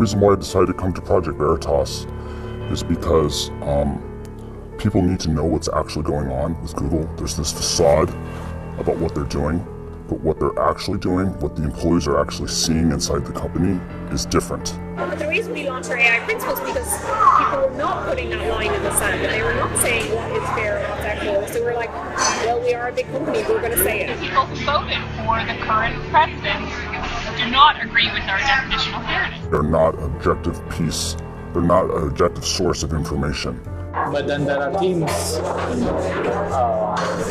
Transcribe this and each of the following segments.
reason why I decided to come to Project Veritas is because people need to know what's actually going on with Google. There's this facade about what they're doing, but what they're actually doing, what the employees are actually seeing inside the company is different. But the reason we launched our AI principles is because people were not putting that line in the sand, and they were not saying what is fair and what's equitable. So we're like, well, we are a big company, we're going to say it. People who voted for the current president do not agree with our definition of fairness. They're not an objective piece, they're not an objective source of information. But then there are teams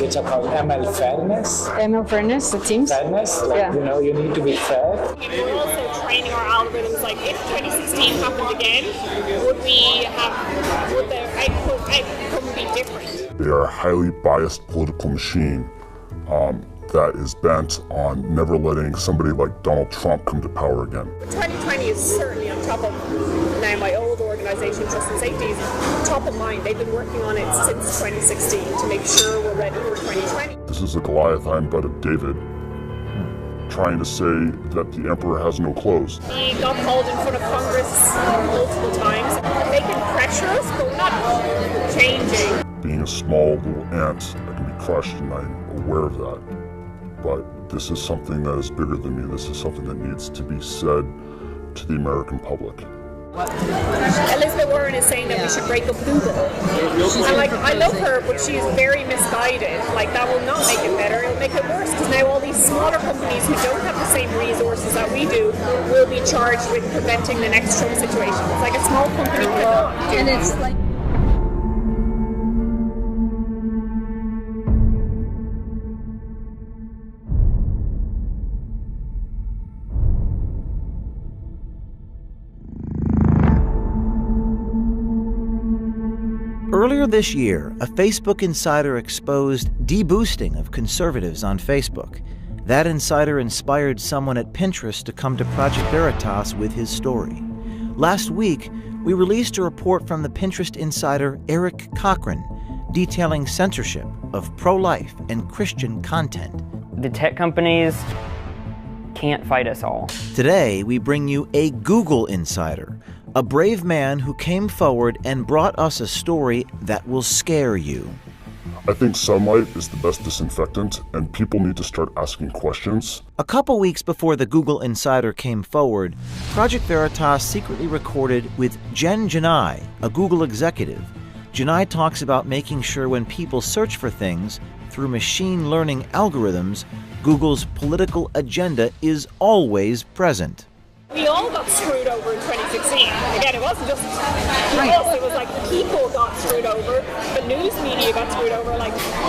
which are called ML fairness. ML fairness, the teams? Fairness, like, you need to be fair. We're also training our algorithms, like if 2016 happened again, would the outcome be different? They are a highly biased political machine that is bent on never letting somebody like Donald Trump come to power again. 2020 is certainly on top of now my old organization, Trust and Safety, is top of mind. They've been working on it since 2016 to make sure we're ready for 2020. This is a Goliath butt of David trying to say that the emperor has no clothes. He got called in front of Congress multiple times. They can pressure us, but we're not changing. Being a small little ant, I can be crushed, and I'm aware of that. But this is something that is bigger than me. This is something that needs to be said to the American public. Elizabeth Warren is saying that we should break up Google. And I love her, but she's very misguided. That will not make it better, it'll make it worse, because now all these smaller companies who don't have the same resources that we do will be charged with preventing the next Trump situation. It's like a small company cannot do. And it's like Earlier this year, a Facebook insider exposed deboosting of conservatives on Facebook. That insider inspired someone at Pinterest to come to Project Veritas with his story. Last week, we released a report from the Pinterest insider Eric Cochran detailing censorship of pro-life and Christian content. The tech companies can't fight us all. Today, we bring you a Google insider, a brave man who came forward and brought us a story that will scare you. I think sunlight is the best disinfectant, and people need to start asking questions. A couple weeks before the Google insider came forward, Project Veritas secretly recorded with Jen Janai, a Google executive. Janai talks about making sure when people search for things through machine learning algorithms, Google's political agenda is always present. We all got screwed over in 2016. Again, it wasn't just us, it was like people got screwed over, the news media got screwed over,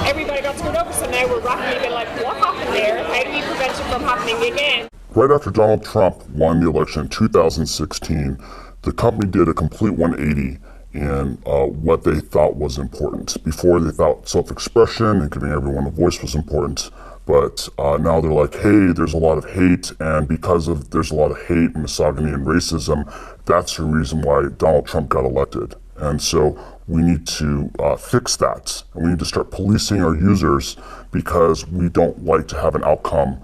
everybody got screwed over. So now we're rapidly being like, what happened there? How do we prevent it from happening again? Right after Donald Trump won the election in 2016, the company did a complete 180 in what they thought was important. Before, they thought self-expression and giving everyone a voice was important. But now they're like, hey, there's a lot of hate, and because there's a lot of hate, misogyny, and racism, that's the reason why Donald Trump got elected. And so we need to fix that, and we need to start policing our users, because we don't like to have an outcome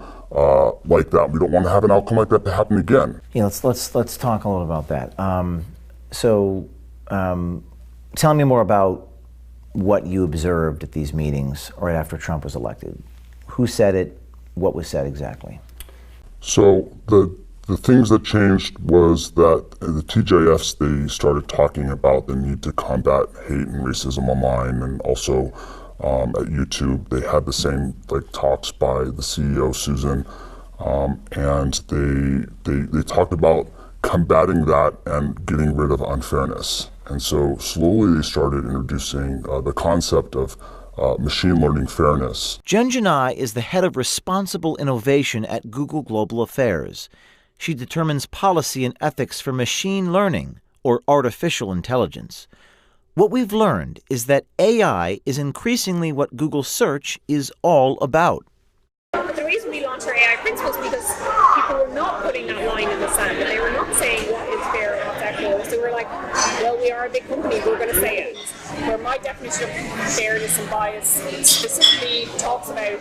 like that. We don't want to have an outcome like that to happen again. Yeah, let's talk a little about that. Tell me more about what you observed at these meetings right after Trump was elected. Who said it? What was said exactly? So the things that changed was that the TJFs, they started talking about the need to combat hate and racism online, and also at YouTube they had the same talks by the CEO Susan, and they talked about combating that and getting rid of unfairness. And so slowly they started introducing the concept of machine learning fairness. Jen Janai is the head of responsible innovation at Google Global Affairs. She determines policy and ethics for machine learning, or artificial intelligence. What we've learned is that AI is increasingly what Google Search is all about. But the reason we launched our AI principles is because people were not putting that line in the sand, and they were not saying what is fair and what's equitable. So we're like, well, we are a big company, we're going to say it. Where my definition of fairness and bias specifically talks about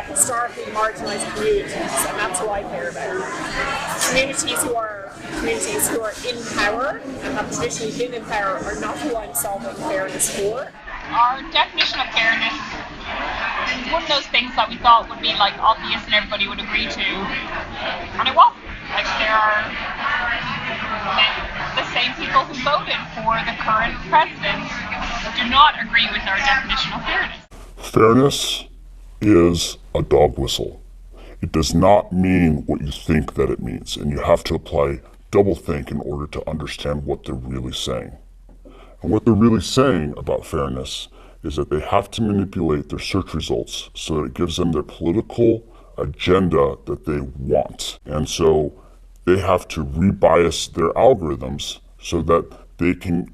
historically marginalised communities, and that's who I care about. Communities who are communities who are in power and have traditionally been in power are not who I'm solving fairness for. Our definition of fairness is one of those things that we thought would be like obvious and everybody would agree to, and it wasn't. Like there are the same people who voted for the current president do not agree with our definition of fairness. Fairness is a dog whistle. It does not mean what you think that it means, and you have to apply doublethink in order to understand what they're really saying. And what they're really saying about fairness is that they have to manipulate their search results so that it gives them their political agenda that they want. And so they have to rebias their algorithms so that they can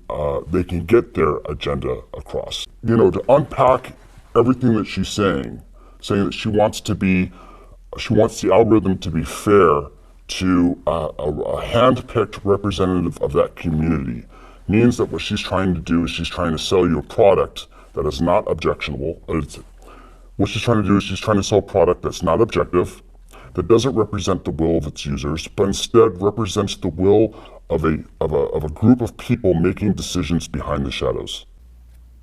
get their agenda across. You know, to unpack everything that she's saying that she wants the algorithm to be fair to a hand-picked representative of that community means that what she's trying to do is she's trying to sell you a product that is not objectionable. What she's trying to do is she's trying to sell a product that's not objective, that doesn't represent the will of its users, but instead represents the will of a group of people making decisions behind the shadows.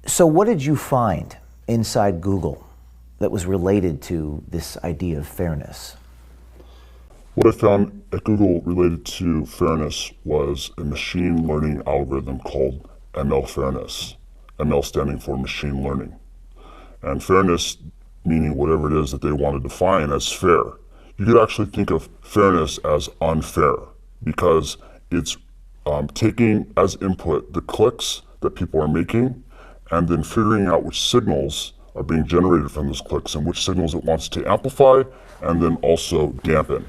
So what did you find inside Google that was related to this idea of fairness? What I found at Google related to fairness was a machine learning algorithm called ML Fairness, ML standing for machine learning. And fairness meaning whatever it is that they want to define as fair. You could actually think of fairness as unfair because it's taking as input the clicks that people are making and then figuring out which signals are being generated from those clicks and which signals it wants to amplify and then also dampen.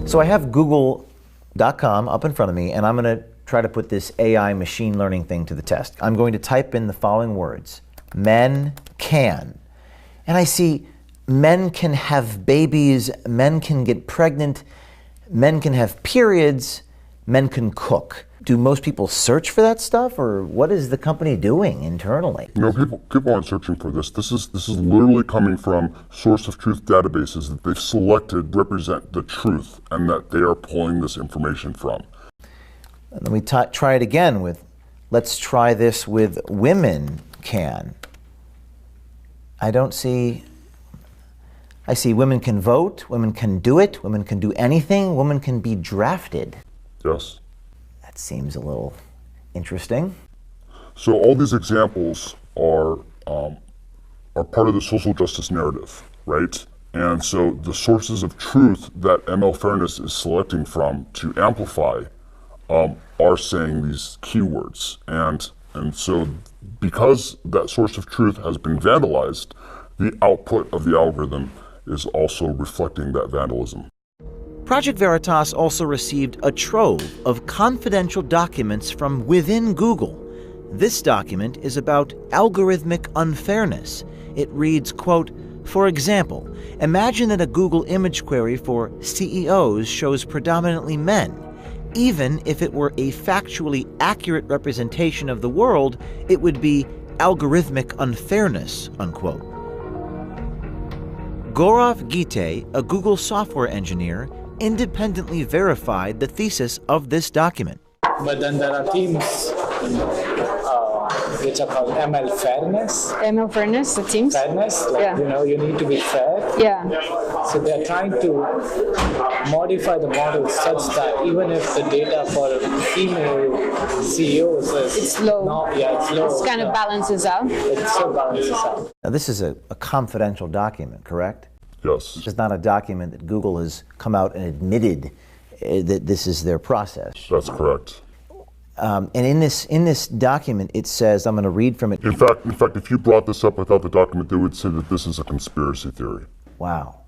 So I have Google.com up in front of me, and I'm going to try to put this AI machine learning thing to the test. I'm going to type in the following words: men can. And I see men can have babies, men can get pregnant, men can have periods, men can cook. Do most people search for that stuff, or what is the company doing internally? No, people aren't searching for this. This is literally coming from source of truth databases that they've selected represent the truth and that they are pulling this information from. And then we try it again with, let's try this with women can. I see women can vote, women can do it, women can do anything, women can be drafted. Yes. That seems a little interesting. So all these examples are part of the social justice narrative, right? And so the sources of truth that ML Fairness is selecting from to amplify are saying these keywords. And so because that source of truth has been vandalized, the output of the algorithm is also reflecting that vandalism. Project Veritas also received a trove of confidential documents from within Google. This document is about algorithmic unfairness. It reads, quote, "For example, imagine that a Google image query for CEOs shows predominantly men. Even if it were a factually accurate representation of the world, it would be algorithmic unfairness," unquote. Gaurav Gite, a Google software engineer, independently verified the thesis of this document. But then there are teams which are called ML Fairness. ML Fairness, the teams? Fairness, like, Yeah. you need to be fair. Yeah. So they're trying to modify the model such that even if the data for female CEOs is It's low. It's low. This kind of balances out. It still balances out. Now, this is a confidential document, correct? Yes. It's not a document that Google has come out and admitted that this is their process. That's correct. And in this document, it says, I'm going to read from it. In fact, if you brought this up without the document, they would say that this is a conspiracy theory. Wow.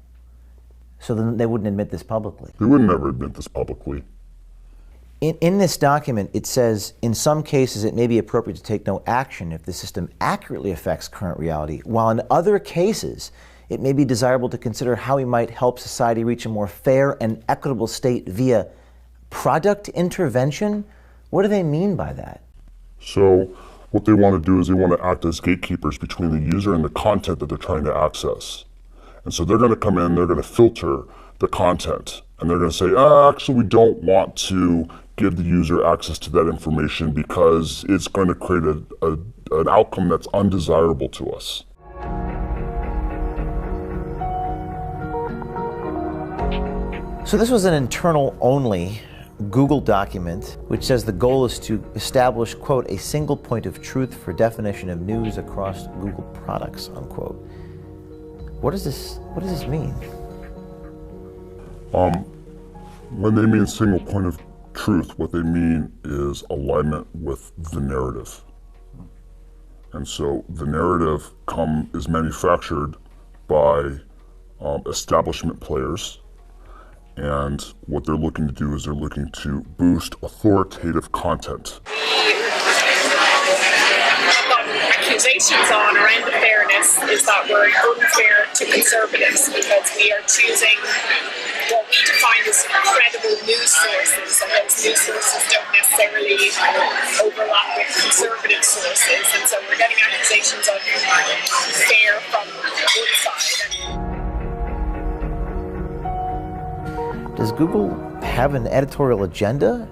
So then they wouldn't admit this publicly. They would never admit this publicly. In this document, it says, in some cases, it may be appropriate to take no action if the system accurately affects current reality, while in other cases, it may be desirable to consider how we might help society reach a more fair and equitable state via product intervention. What do they mean by that? So what they want to do is they want to act as gatekeepers between the user and the content that they're trying to access. And so they're going to come in, they're going to filter the content, and they're going to say, actually, we don't want to give the user access to that information because it's going to create an outcome that's undesirable to us. So this was an internal-only Google document which says the goal is to establish, quote, a single point of truth for definition of news across Google products, unquote. What does this mean? When they mean single point of truth, what they mean is alignment with the narrative. And so the narrative is manufactured by establishment players. And what they're looking to do is they're looking to boost authoritative content. Accusations on around the fairness is that we're unfair to conservatives because we are choosing what we define as credible news sources, and those news sources don't necessarily overlap with conservative sources, and so we're getting accusations of fair from one side. Does Google have an editorial agenda?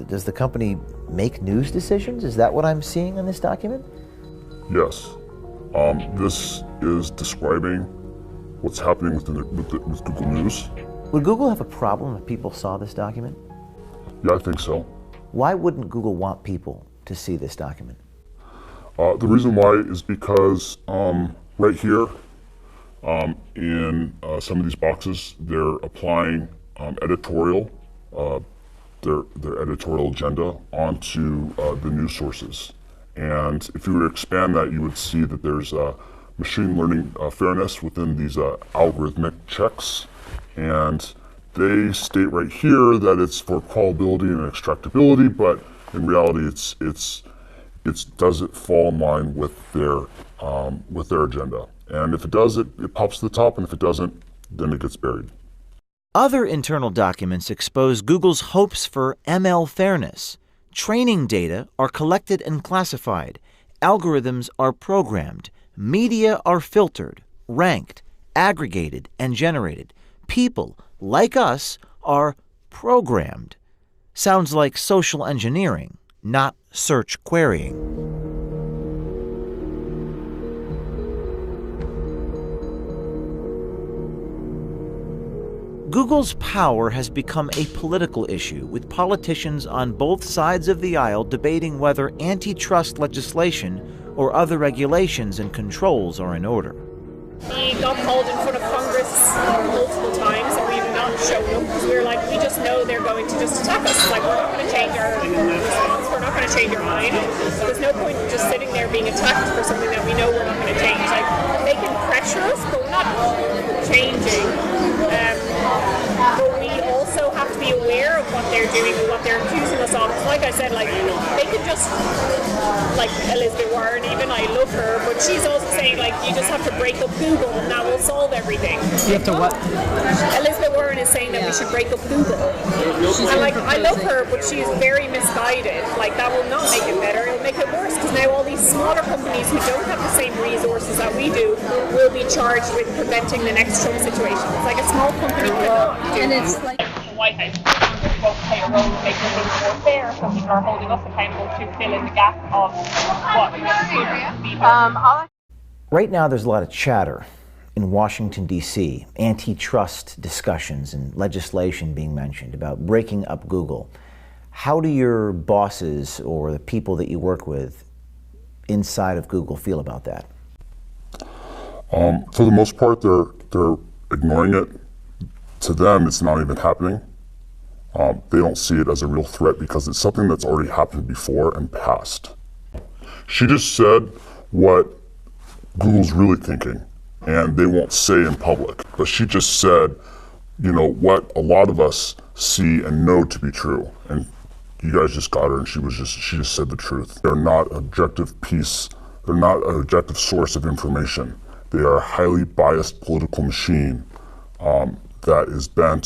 Does the company make news decisions? Is that what I'm seeing in this document? Yes. This is describing what's happening with Google News. Would Google have a problem if people saw this document? Yeah, I think so. Why wouldn't Google want people to see this document? The reason why is because right here in some of these boxes, they're applying editorial, their editorial agenda onto the news sources. And if you were to expand that, you would see that there's machine learning fairness within these algorithmic checks. And they state right here that it's for crawlability and extractability, but in reality, does it fall in line with their agenda? And if it does, it pops to the top, and if it doesn't, then it gets buried. Other internal documents expose Google's hopes for ML fairness. Training data are collected and classified. Algorithms are programmed. Media are filtered, ranked, aggregated, and generated. People, like us, are programmed. Sounds like social engineering, not search querying. Google's power has become a political issue, with politicians on both sides of the aisle debating whether antitrust legislation or other regulations and controls are in order. We got called in front of Congress multiple times, and we've not shown up because we were like, we just know they're going to just attack us. Like, we're not going to change our response, we're not going to change our mind. There's no point in just sitting there being attacked for something that we know we're not going to change. Like, they can pressure us, but we're not changing. But we also have to be aware of what they're doing and what they're accusing us of. Like I said, like, they could just, like Elizabeth Warren, even I love her, but she's also saying, like, you just have to break up Google and that will solve everything. You have to what? Elizabeth Warren is saying that we should break up Google. And, like, I love her, but she's very misguided. Like, that will not make it better, it'll make it worse, because now all these smaller companies who don't have the same resources that we do will be charged with preventing the next Trump situation. It's like a small company cannot do. And it's like the White House won't play a role in making things more fair, so people are holding us accountable to fill in the gap of what should be done. Right now, there's a lot of chatter in Washington, D.C., antitrust discussions and legislation being mentioned about breaking up Google. How do your bosses or the people that you work with inside of Google feel about that? For the most part, they're ignoring it. To them, it's not even happening. They don't see it as a real threat because it's something that's already happened before and passed. She just said what Google's really thinking, and they won't say in public. But she just said, you know, what a lot of us see and know to be true. And you guys just got her, and she just said the truth. They're not an objective piece. They're not an objective source of information. They are a highly biased political machine that is bent